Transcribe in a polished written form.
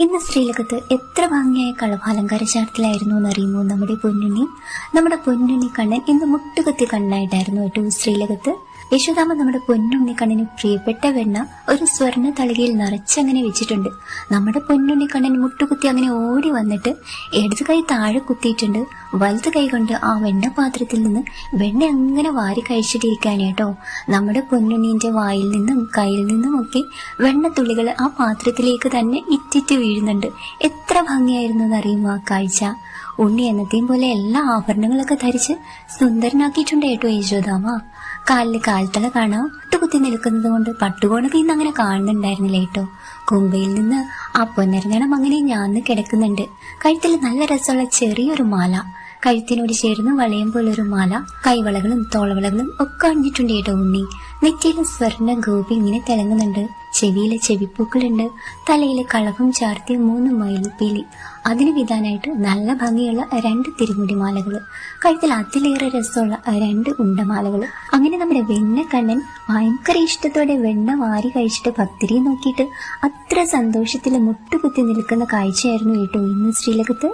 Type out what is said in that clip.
ഇന്ന് ശ്രീലകത്ത് എത്ര ഭംഗിയായ കളഭാലങ്കാര ചാർത്തിലായിരുന്നു എന്നറിയുമോ നമ്മുടെ പൊന്നുണ്ണി കണ്ണൻ ഇന്ന് മുട്ടുകുത്തി കണ്ണായിട്ടായിരുന്നു കേട്ടോ ശ്രീലകത്ത്. യശോദാമ്മ നമ്മുടെ പൊന്നുണ്ണി കണ്ണന് പ്രിയപ്പെട്ട വെണ്ണ ഒരു സ്വർണ്ണ തളികയിൽ നിറച്ചങ്ങനെ വെച്ചിട്ടുണ്ട്. നമ്മുടെ പൊന്നുണ്ണി കണ്ണൻ മുട്ടുകുത്തി അങ്ങനെ ഓടി വന്നിട്ട് ഇടത് കൈ താഴെ കുത്തിയിട്ടുണ്ട്. വലത് കൈ കൊണ്ട് ആ വെണ്ണ പാത്രത്തിൽ നിന്ന് വെണ്ണ അങ്ങനെ വാരി കഴിച്ചിട്ടിരിക്കാണ് കേട്ടോ. നമ്മുടെ പൊന്നുണ്ണീന്റെ വായിൽ നിന്നും കയ്യിൽ നിന്നും ഒക്കെ വെണ്ണത്തുള്ളികൾ ആ പാത്രത്തിലേക്ക് തന്നെ ഇറ്റിറ്റ് വീഴുന്നുണ്ട്. എത്ര ഭംഗിയായിരുന്നു എന്നറിയുമോ ആ കാഴ്ച. ഉണ്ണി എന്നത്തെയും പോലെ എല്ലാ ആഭരണങ്ങളൊക്കെ ധരിച്ച് സുന്ദരനാക്കിയിട്ടുണ്ട് കേട്ടോ യശോദാമ്മ. കാലില് കാൽത്തല കാണാം. മുട്ടുകുത്തി നിൽക്കുന്നത് കൊണ്ട് പട്ടുകോണൊക്കെ ഇന്ന് അങ്ങനെ കാണുന്നുണ്ടായിരുന്നില്ല കേട്ടോ. കുമ്പയിൽ നിന്ന് ആ പൊന്നരഞ്ഞണം അങ്ങനെ ഞാന്ന് കിടക്കുന്നുണ്ട്. കഴുത്തിൽ നല്ല രസമുള്ള ചെറിയൊരു മാല, കഴുത്തിനോട് ചേർന്ന് വളയം പോലൊരു മാല, കൈവളകളും തോളവളകളും ഒക്കെ അണിഞ്ഞിട്ടുണ്ട് കേട്ടോ ഉണ്ണി. നെറ്റിയിലെ സ്വർണ്ണ ഗോപി ഇങ്ങനെ തിളങ്ങുന്നുണ്ട്. ചെവിയിലെ ചെവിപ്പൂക്കളുണ്ട്. തലയിലെ കളഭം ചാർത്തിയ 3 മയിൽപ്പീലി, അതിന് വിധാനായിട്ട് നല്ല ഭംഗിയുള്ള 2 തിരുമുടി മാലകള്, കഴുത്തിൽ അതിലേറെ രസമുള്ള 2 ഉണ്ടമാലകള്. അങ്ങനെ നമ്മുടെ വെണ്ണക്കണ്ണൻ ഭയങ്കര ഇഷ്ടത്തോടെ വെണ്ണ വാരി കഴിച്ചിട്ട് ഭക്തിരിയെ നോക്കിയിട്ട് അത്ര സന്തോഷത്തിൽ മുട്ടുകുത്തി നിൽക്കുന്ന കാഴ്ചയായിരുന്നു കേട്ടോ ഇന്ന് ശ്രീലകത്ത്.